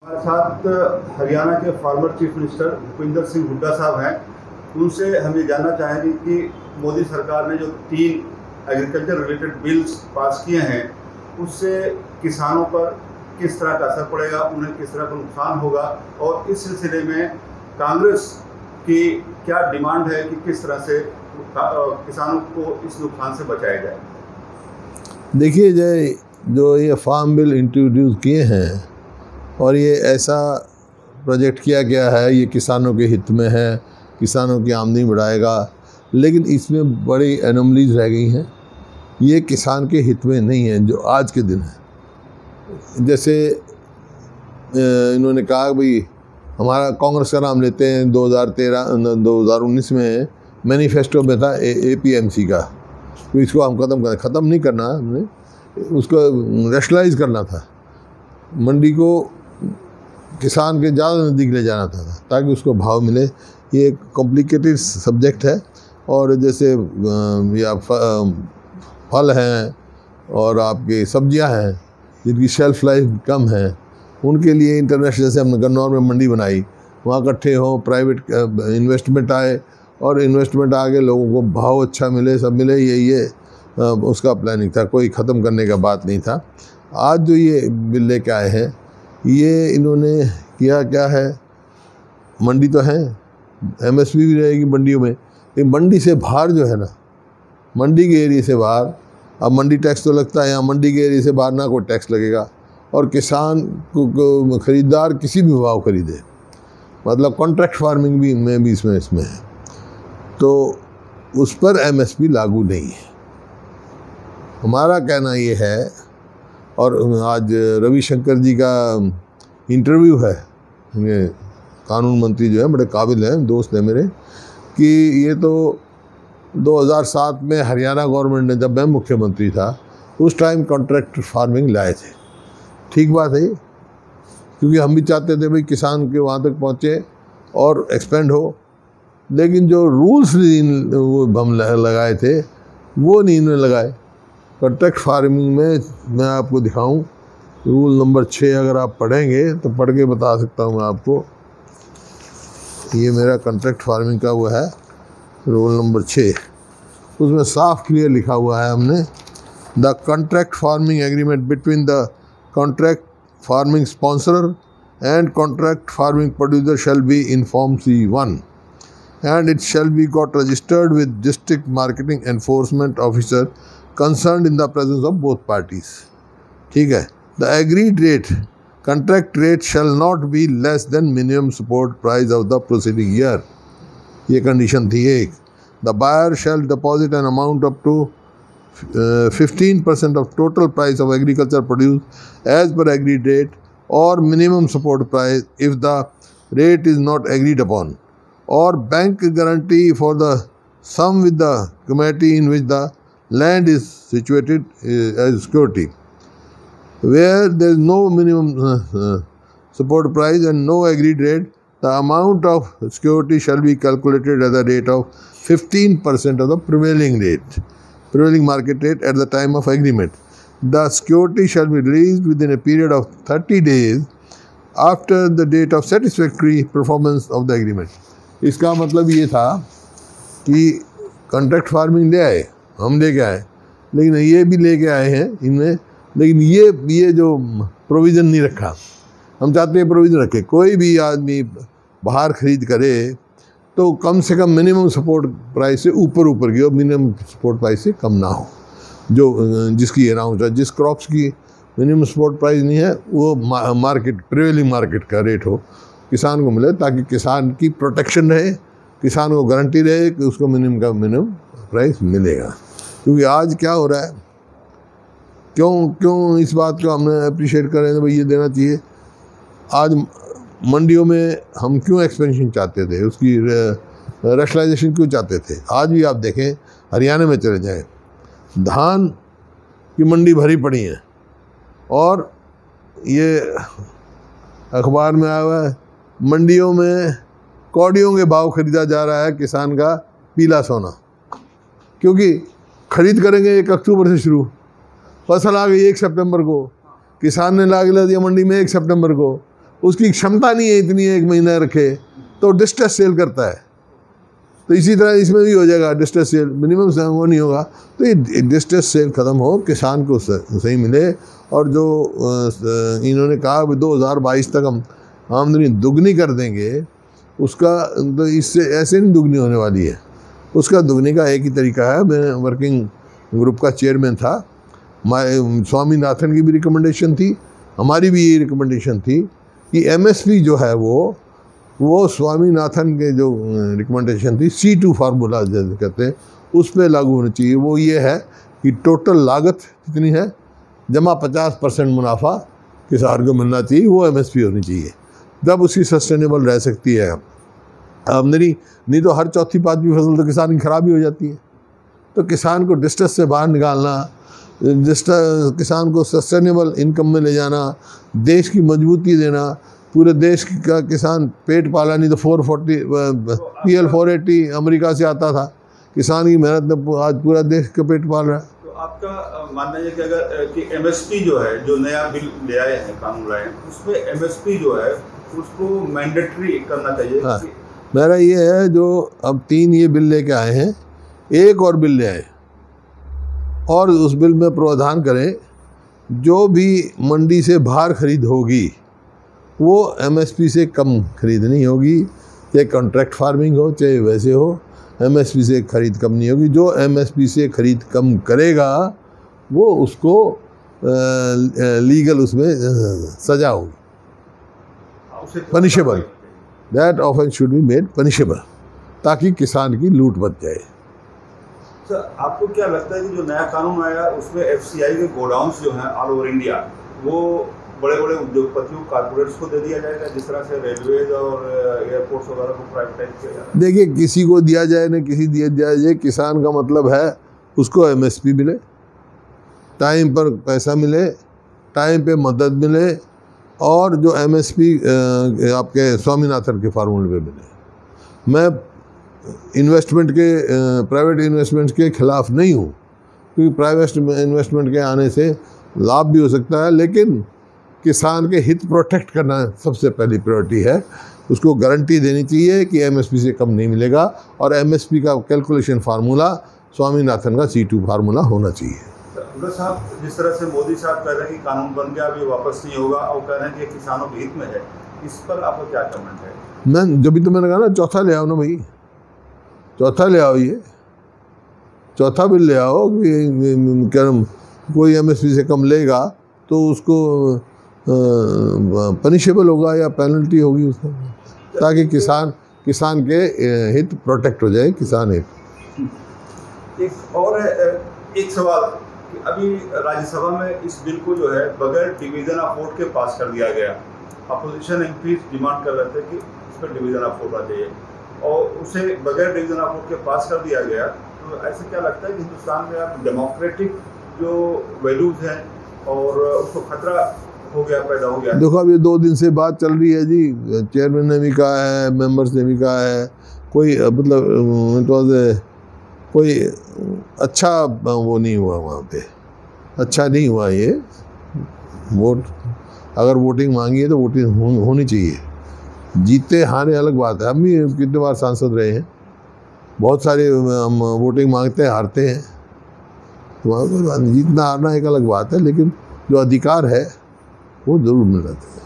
हमारे साथ हरियाणा के former chief minister Bhupinder Singh Hooda साहब हैं। उनसे हम ये जानना चाहेंगे कि मोदी सरकार ने जो 3 एग्रीकल्चर रिलेटेड बिल्स पास किए हैं उससे किसानों पर किस तरह का असर पड़ेगा, उन्हें किस तरह का नुकसान होगा, और इस सिलसिले में कांग्रेस की क्या डिमांड है कि किस तरह से किसानों को इस नुकसान से बचाया जाए। देखिए जय, जो ये फार्म बिल इंट्रोड्यूस किए हैं और ये ऐसा प्रोजेक्ट किया गया है, ये किसानों के हित में है, किसानों की आमदनी बढ़ाएगा, लेकिन इसमें बड़ी एनोमलीज रह गई हैं। ये किसान के हित में नहीं है जो आज के दिन है। जैसे इन्होंने कहा भाई हमारा कांग्रेस का नाम लेते हैं, 2019 में मैनिफेस्टो में था APMC का, तो इसको हम ख़त्म नहीं करना, हमने उसको रैशनलाइज करना था, मंडी को किसान के ज़्यादा नज़दीक ले जाना था ताकि उसको भाव मिले। ये एक कॉम्प्लिकेटेड सब्जेक्ट है। और जैसे या फल हैं और आपके सब्जियां हैं जिनकी शेल्फ लाइफ कम है, उनके लिए इंटरनेशनल, जैसे हमने गन्नौर में मंडी बनाई, वहाँ इकट्ठे हों, प्राइवेट इन्वेस्टमेंट आए और इन्वेस्टमेंट आगे लोगों को भाव अच्छा मिले, सब मिले, ये उसका प्लानिंग था, कोई ख़त्म करने का बात नहीं था। आज जो ये बिल लेके आए हैं, ये इन्होंने किया क्या है, मंडी तो है, MSP भी रहेगी मंडियों में, ये मंडी से बाहर जो है ना, मंडी के एरिया से बाहर, अब मंडी टैक्स तो लगता है, यहाँ मंडी के एरिया से बाहर ना कोई टैक्स लगेगा, और किसान को ख़रीदार किसी भी भाव खरीदे, मतलब कॉन्ट्रैक्ट फार्मिंग भी में भी इसमें है, तो उस पर MSP लागू नहीं है। हमारा कहना ये है, और आज रविशंकर जी का इंटरव्यू है, ये कानून मंत्री जो है, बड़े काबिल हैं, दोस्त हैं मेरे, कि ये तो 2007 में हरियाणा गवर्नमेंट ने, जब मैं मुख्यमंत्री था, उस टाइम कॉन्ट्रैक्ट फार्मिंग लाए थे। ठीक बात है, क्योंकि हम भी चाहते थे भाई किसान के वहाँ तक पहुँचे और एक्सपेंड हो, लेकिन जो रूल्स वो हम लगाए थे वो नहीं इन्होंने लगाए। कॉन्ट्रैक्ट फार्मिंग में मैं आपको दिखाऊं, रूल नंबर 6 अगर आप पढ़ेंगे तो पढ़ के बता सकता हूं मैं आपको। ये मेरा कॉन्ट्रैक्ट फार्मिंग का वो है रूल नंबर 6, उसमें साफ क्लियर लिखा हुआ है हमने, the contract farming agreement between the contract farming sponsor and contract farming producer shall be in form C1 and it shall be got registered with district marketing enforcement officer concerned in the presence of both parties. ठीक है, the agreed rate, contract rate shall not be less than minimum support price of the preceding year. ये condition थी एक। The buyer shall deposit an amount up to 15% of total price of agriculture produce as per agreed rate or minimum support price if the rate is not agreed upon, or bank guarantee for the sum with the community in which the land is situated as security. Where there is no minimum support price and no agreed rate, the amount of security shall be calculated at the rate of 15% of the prevailing market rate at the time of agreement. The security shall be released within a period of 30 days after the date of satisfactory performance of the agreement. इसका मतलब ये था कि contract farming ले आए, हम लेके आए, लेकिन ये भी लेके आए हैं इनमें, लेकिन ये जो प्रोविज़न नहीं रखा। हम चाहते हैं प्रोविज़न रखे, कोई भी आदमी बाहर ख़रीद करे तो कम से कम मिनिमम सपोर्ट प्राइस से ऊपर की हो, मिनिमम सपोर्ट प्राइस से कम ना हो, जो जिसकी अराउंड है, जिस क्रॉप्स की मिनिमम सपोर्ट प्राइस नहीं है वो प्रिवेलिंग मार्केट का रेट हो, किसान को मिले, ताकि किसान की प्रोटेक्शन रहे, किसान को गारंटी रहे कि उसको मिनिमम प्राइस मिलेगा। क्योंकि आज क्या हो रहा है, क्यों इस बात को हमने अप्रिशिएट कर रहे हैं, भाई ये देना चाहिए। आज मंडियों में हम क्यों एक्सपेंशन चाहते थे, उसकी रैशनलाइजेशन क्यों चाहते थे। आज भी आप देखें, हरियाणा में चले जाएं, धान की मंडी भरी पड़ी है, और ये अखबार में आया हुआ है, मंडियों में कौड़ियों के भाव खरीदा जा रहा है किसान का पीला सोना, क्योंकि खरीद करेंगे 1 अक्टूबर से शुरू, फसल आ गई 1 सितंबर को, किसान ने लाग दिया मंडी में 1 सितंबर को, उसकी क्षमता नहीं है इतनी एक महीना रखे, तो डिस्ट्रेस सेल करता है। तो इसी तरह इसमें भी हो जाएगा डिस्ट्रेस सेल, मिनिमम वो नहीं होगा। तो ये डिस्ट्रेस सेल ख़त्म हो, किसान को सही मिले। और जो इन्होंने कहा 2022 तक हम आमदनी दुगनी कर देंगे, उसका तो इससे ऐसे नहीं दुगनी होने वाली है। उसका दुगनी का एक ही तरीका है। मैं वर्किंग ग्रुप का चेयरमैन था, स्वामीनाथन की भी रिकमेंडेशन थी, हमारी भी ये रिकमेंडेशन थी कि एमएसपी जो है वो स्वामीनाथन के जो रिकमेंडेशन थी C2 फार्मूला जैसे कहते हैं, उस पर लागू होनी चाहिए। वो ये है कि टोटल लागत कितनी है जमा 50% मुनाफा किसान को मिलना चाहिए, वो एमएसपी होनी चाहिए, तब उसकी सस्टेनेबल रह सकती है आमदनी। नहीं तो हर चौथी पाँचवीं फसल तो किसान की खराब ही हो जाती है। तो किसान को डिस्ट्रेस से बाहर निकालना, किसान को सस्टेनेबल इनकम में ले जाना, देश की मजबूती देना, पूरे देश का किसान पेट पाला। नहीं तो 440 PL 480 अमेरिका से आता था, किसान की मेहनत में आज पूरा देश का पेट पाल रहा है। तो आपका मानना है कि अगर कि एमएसपी जो है, जो नया बिल ले आए हैं, कानून लाए हैं, उसमें एमएसपी जो है उसको मैंडेटरी करना चाहिए। हाँ, मेरा ये है, जो अब 3 ये बिल लेके आए हैं, एक और बिल ले आए और उस बिल में प्रावधान करें जो भी मंडी से बाहर खरीद होगी वो एमएसपी से कम खरीद नहीं होगी। चाहे कॉन्ट्रैक्ट फार्मिंग हो चाहे वैसे हो, एमएसपी से खरीद कम नहीं होगी। जो एमएसपी से खरीद कम करेगा वो उसको लीगल उसमें सजा होगी, punishable. That offence should be made punishable, ताकि किसान की लूट बच जाए। सर, आपको क्या लगता है कि जो नया कानून आया उसमें एफसीआई के गोडाउन्स जो हैं ऑल ओवर इंडिया, वो बड़े बड़े उद्योगपतियों कारपोरेट्स को दे दिया जाएगा, जिस तरह से रेलवेज और एयरपोर्ट्स वगैरह को प्राइवेटाइज किया जाएगा? देखिए, किसी को दिया जाए न किसी दिया जाए, किसान का मतलब है उसको एमएसपी मिले, टाइम पर पैसा मिले, टाइम पे मदद मिले, और जो एमएसपी आपके स्वामीनाथन के फार्मूले पे मिले। मैं इन्वेस्टमेंट के प्राइवेट इन्वेस्टमेंट के ख़िलाफ़ नहीं हूँ, क्योंकि प्राइवेट इन्वेस्टमेंट के आने से लाभ भी हो सकता है, लेकिन किसान के हित प्रोटेक्ट करना सबसे पहली प्रायोरिटी है। उसको गारंटी देनी चाहिए कि एमएसपी से कम नहीं मिलेगा, और एमएसपी का कैलकुलेशन फार्मूला स्वामीनाथन का C2 फार्मूला होना चाहिए। अगर साहब, जिस तरह से मोदी साहब कह रहे हैं कि कानून बन गया अभी वापस नहीं होगा, और कह रहे हैं कि किसानों के हित में है, इस पर आपका क्या कमेंट है? मैं जब भी तो मैंने कहा ना, चौथा ले आओ ना भाई, चौथा ले आओ, ये चौथा बिल ले आओ कि क्या कोई एमएसपी से कम लेगा तो उसको पनिशेबल होगा या पेनल्टी होगी उसको, ताकि किसान के हित प्रोटेक्ट हो जाए, किसान हित। एक और एक सवाल कि अभी राज्यसभा में इस बिल को जो है बगैर डिवीजन ऑफ वोट के पास कर दिया गया। अपोजिशन एमपी डिमांड कर रहे थे कि इस पर डिवीजन ऑफ वोट आ जाइए, और उसे बगैर डिवीजन ऑफ वोट के पास कर दिया गया। तो ऐसे क्या लगता है कि हिंदुस्तान में अब डेमोक्रेटिक जो वैल्यूज़ हैं और उसको खतरा हो गया, पैदा हो गया? देखो, अब ये 2 दिन से बात चल रही है जी, चेयरमैन ने भी कहा है, मेंबर्स ने भी कहा है, कोई मतलब कोई अच्छा वो नहीं हुआ वहाँ पे, अच्छा नहीं हुआ ये वोट। अगर वोटिंग मांगी है तो वोटिंग होनी चाहिए। जीते हारे अलग बात है, हम भी कितने बार सांसद रहे हैं, बहुत सारे हम वोटिंग मांगते हैं, हारते हैं, तो वहाँ कोई बात नहीं। जीतना हारना एक अलग बात है, लेकिन जो अधिकार है वो ज़रूर मिल जाता है।